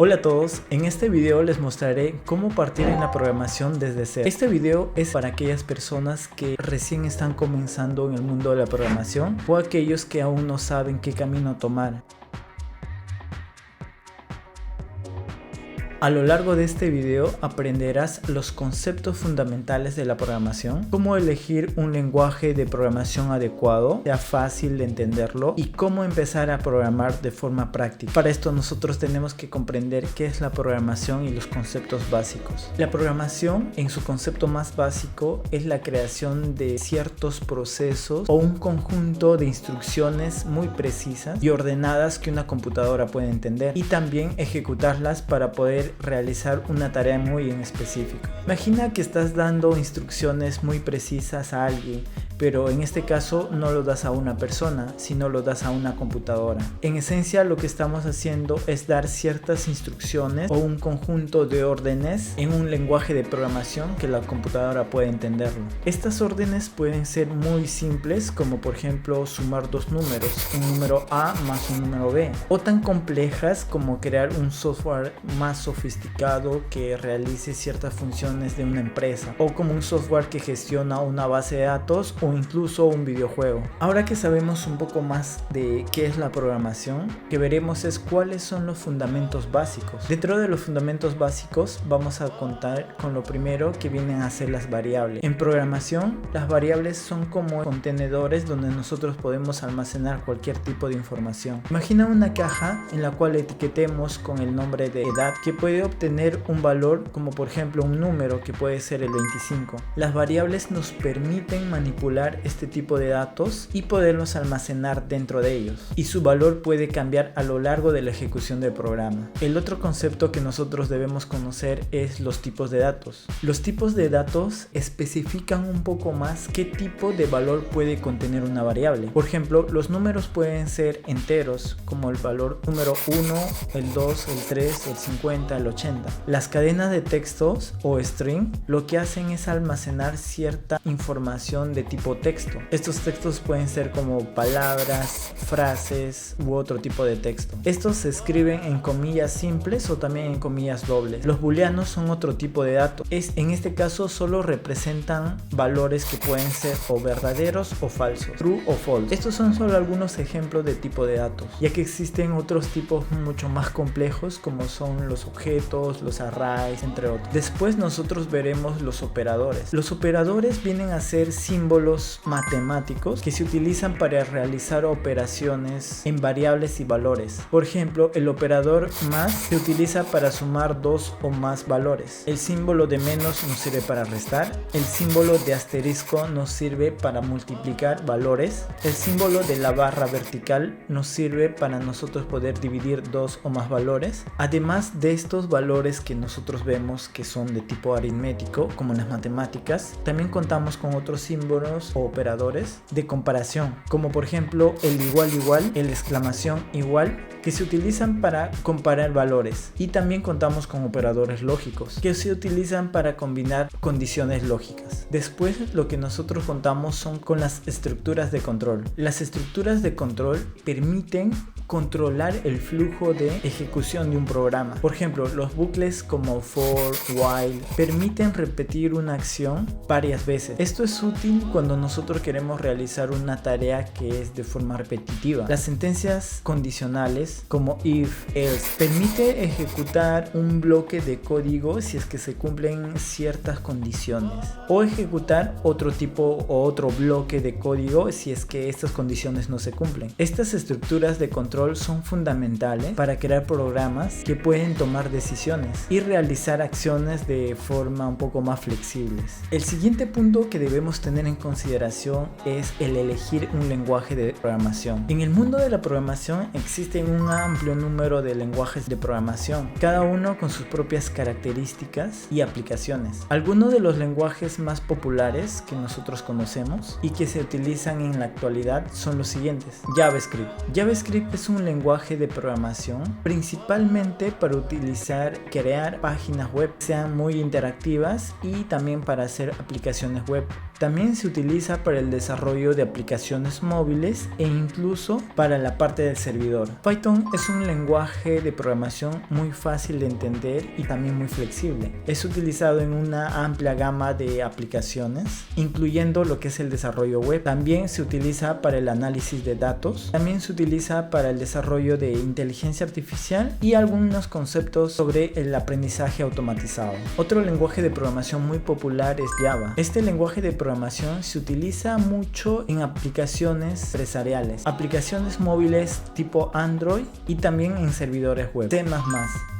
Hola a todos, en este video les mostraré cómo partir en la programación desde cero. Este video es para aquellas personas que recién están comenzando en el mundo de la programación o aquellos que aún no saben qué camino tomar. A lo largo de este video aprenderás los conceptos fundamentales de la programación, cómo elegir un lenguaje de programación adecuado, sea fácil de entenderlo y cómo empezar a programar de forma práctica. Para esto nosotros tenemos que comprender qué es la programación y los conceptos básicos. La programación, en su concepto más básico, es la creación de ciertos procesos o un conjunto de instrucciones muy precisas y ordenadas que una computadora puede entender y también ejecutarlas para poder realizar una tarea muy en específico. Imagina que estás dando instrucciones muy precisas a alguien, pero en este caso no lo das a una persona, sino lo das a una computadora. En esencia, lo que estamos haciendo es dar ciertas instrucciones o un conjunto de órdenes en un lenguaje de programación que la computadora puede entenderlo. Estas órdenes pueden ser muy simples, como por ejemplo sumar dos números, un número A más un número B, o tan complejas como crear un software más sofisticado que realice ciertas funciones de una empresa, o como un software que gestiona una base de datos o incluso un videojuego. Ahora que sabemos un poco más de qué es la programación, que veremos es cuáles son los fundamentos básicos. Dentro de los fundamentos básicos vamos a contar con lo primero, que vienen a ser las variables. En programación, las variables son como contenedores donde nosotros podemos almacenar cualquier tipo de información. Imagina una caja en la cual etiquetemos con el nombre de edad, que puede obtener un valor como por ejemplo un número que puede ser el 25. Las variables nos permiten manipular este tipo de datos y poderlos almacenar dentro de ellos, y su valor puede cambiar a lo largo de la ejecución del programa. El otro concepto que nosotros debemos conocer es los tipos de datos. Los tipos de datos especifican un poco más qué tipo de valor puede contener una variable. Por ejemplo, los números pueden ser enteros, como el valor número 1, el 2, el 3, el 50, el 80. Las cadenas de textos o string lo que hacen es almacenar cierta información de tipo texto. Estos textos pueden ser como palabras, frases u otro tipo de texto. Estos se escriben en comillas simples o también en comillas dobles. Los booleanos son otro tipo de datos. En este caso solo representan valores que pueden ser o verdaderos o falsos, true o false. Estos son solo algunos ejemplos de tipo de datos, ya que existen otros tipos mucho más complejos como son los objetos, los arrays, entre otros. Después nosotros veremos los operadores. Los operadores vienen a ser símbolos matemáticos que se utilizan para realizar operaciones en variables y valores. Por ejemplo, el operador más se utiliza para sumar dos o más valores. El símbolo de menos nos sirve para restar. El símbolo de asterisco nos sirve para multiplicar valores. El símbolo de la barra vertical nos sirve para nosotros poder dividir dos o más valores. Además de estos valores que nosotros vemos que son de tipo aritmético, como en las matemáticas, también contamos con otros símbolos o operadores de comparación, como por ejemplo el igual igual, el exclamación igual, que se utilizan para comparar valores, y también contamos con operadores lógicos que se utilizan para combinar condiciones lógicas. Después lo que nosotros contamos son con las estructuras de control. Las estructuras de control permiten controlar el flujo de ejecución de un programa. Por ejemplo, los bucles como for, while permiten repetir una acción varias veces. Esto es útil cuando nosotros queremos realizar una tarea que es de forma repetitiva. Las sentencias condicionales como if, else permite ejecutar un bloque de código si es que se cumplen ciertas condiciones, o ejecutar otro tipo o otro bloque de código si es que estas condiciones no se cumplen. Estas estructuras de control son fundamentales para crear programas que pueden tomar decisiones y realizar acciones de forma un poco más flexibles. El siguiente punto que debemos tener en consideración es el elegir un lenguaje de programación. En el mundo de la programación existen un amplio número de lenguajes de programación, cada uno con sus propias características y aplicaciones. Algunos de los lenguajes más populares que nosotros conocemos y que se utilizan en la actualidad son los siguientes. JavaScript. JavaScript es un lenguaje de programación principalmente para crear páginas web, sean muy interactivas, y también para hacer aplicaciones web. También se utiliza para el desarrollo de aplicaciones móviles e incluso para la parte del servidor. Python es un lenguaje de programación muy fácil de entender y también muy flexible. Es utilizado en una amplia gama de aplicaciones, incluyendo lo que es el desarrollo web. También se utiliza para el análisis de datos. También se utiliza para el desarrollo de inteligencia artificial y algunos conceptos sobre el aprendizaje automatizado. Otro lenguaje de programación muy popular es Java. Este lenguaje de programación se utiliza mucho en aplicaciones empresariales, aplicaciones móviles tipo Android y también en servidores web. C++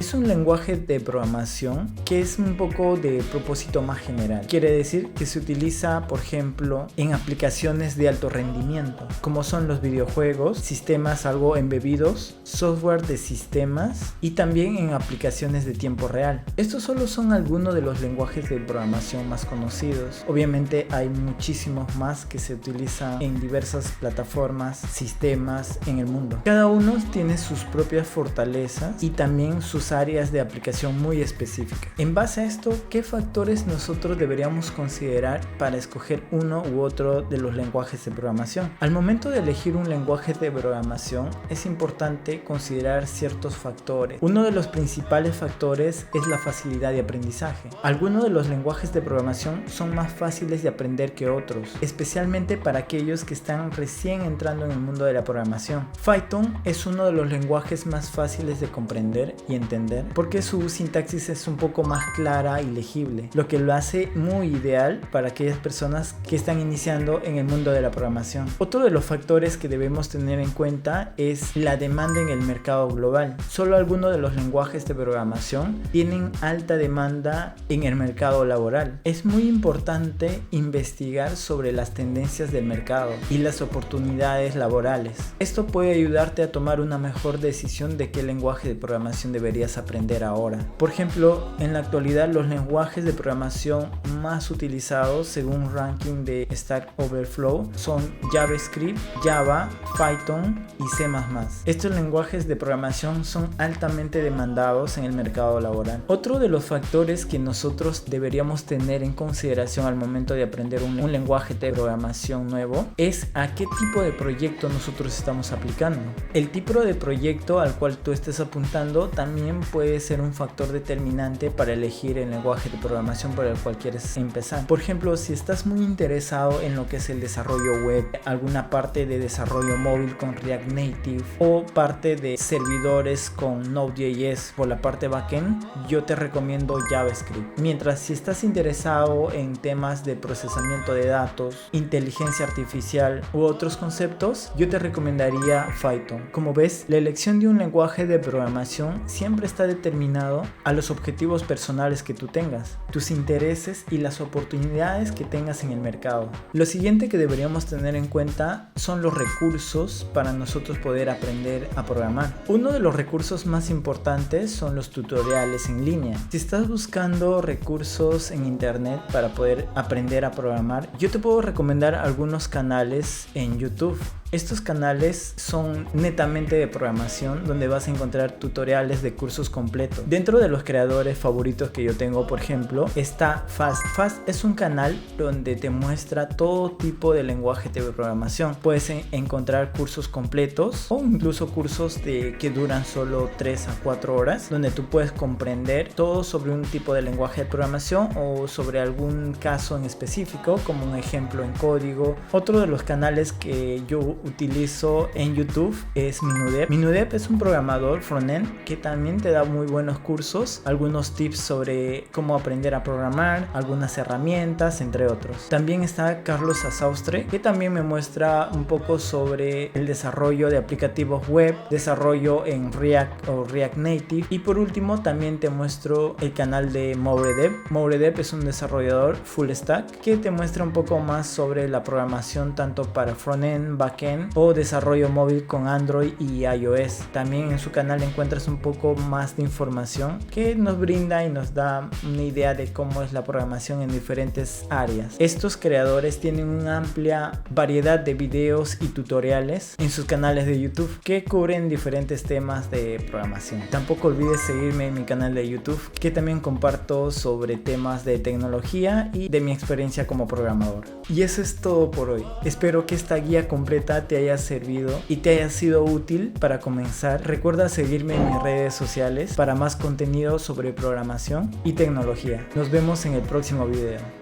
es un lenguaje de programación que es un poco de propósito más general. Quiere decir que se utiliza, por ejemplo, en aplicaciones de alto rendimiento, como son los videojuegos, sistemas algo embebidos, software de sistemas y también en aplicaciones de tiempo real. Estos solo son algunos de los lenguajes de programación más conocidos. Obviamente hay muchísimos más que se utilizan en diversas plataformas, sistemas en el mundo. Cada uno tiene sus propias fortalezas y también sus áreas de aplicación muy específicas. En base a esto, ¿qué factores nosotros deberíamos considerar para escoger uno u otro de los lenguajes de programación? Al momento de elegir un lenguaje de programación es importante considerar ciertos factores. Uno de los principales factores es la facilidad de aprendizaje. Algunos de los lenguajes de programación son más fáciles de aprender que otros, especialmente para aquellos que están recién entrando en el mundo de la programación. Python es uno de los lenguajes más fáciles de comprender y entender porque su sintaxis es un poco más clara y legible, lo que lo hace muy ideal para aquellas personas que están iniciando en el mundo de la programación. Otro de los factores que debemos tener en cuenta es la demanda en el mercado global. Solo algunos de los lenguajes de programación tienen alta demanda en el mercado laboral. Es muy importante investigar sobre las tendencias del mercado y las oportunidades laborales. Esto puede ayudarte a tomar una mejor decisión de qué lenguaje de programación deberías aprender ahora. Por ejemplo, en la actualidad los lenguajes de programación más utilizados según un ranking de Stack Overflow son JavaScript, Java, Python y C++. Estos lenguajes de programación son altamente demandados en el mercado laboral. Otro de los factores que nosotros deberíamos tener en consideración al momento de aprender un lenguaje de programación nuevo es a qué tipo de proyecto nosotros estamos aplicando. El tipo de proyecto al cual tú estés apuntando también puede ser un factor determinante para elegir el lenguaje de programación por el cual quieres empezar. Por ejemplo, si estás muy interesado en lo que es el desarrollo web, alguna parte de desarrollo móvil con React Native o parte de servidores con Node.js por la parte backend, yo te recomiendo JavaScript. Mientras si estás interesado en temas de procesamiento de datos, inteligencia artificial u otros conceptos, yo te recomendaría Python. Como ves, la elección de un lenguaje de programación siempre está determinado a los objetivos personales que tú tengas, tus intereses y las oportunidades que tengas en el mercado. Lo siguiente que deberíamos tener en cuenta son los recursos para nosotros poder aprender a programar. Uno de los recursos más importantes son los tutoriales en línea. Si estás buscando recursos en internet para poder aprender a programar, yo te puedo recomendar algunos canales en YouTube. Estos canales son netamente de programación donde vas a encontrar tutoriales de cursos completos. Dentro de los creadores favoritos que yo tengo, por ejemplo, está Fast. Fast es un canal donde te muestra todo tipo de lenguaje de programación. Puedes encontrar cursos completos o incluso cursos que duran solo 3 a 4 horas, donde tú puedes comprender todo sobre un tipo de lenguaje de programación o sobre algún caso en específico, como un ejemplo en código. Otro de los canales que yo utilizo en YouTube es Minudev. Minudev es un programador frontend que también te da muy buenos cursos, algunos tips sobre cómo aprender a programar, algunas herramientas, entre otros. También está Carlos Asaustre, que también me muestra un poco sobre el desarrollo de aplicativos web, desarrollo en React o React Native, y por último también te muestro el canal de Mouredev. Mouredev es un desarrollador full stack que te muestra un poco más sobre la programación tanto para frontend, backend backend o desarrollo móvil con Android y iOS. También en su canal encuentras un poco más de información que nos brinda y nos da una idea de cómo es la programación en diferentes áreas. Estos creadores tienen una amplia variedad de videos y tutoriales en sus canales de YouTube que cubren diferentes temas de programación. Tampoco olvides seguirme en mi canal de YouTube, que también comparto sobre temas de tecnología y de mi experiencia como programador. Y eso es todo por hoy. Espero que esta guía completa te haya servido y te haya sido útil para comenzar. Recuerda seguirme en mis redes sociales para más contenido sobre programación y tecnología. Nos vemos en el próximo video.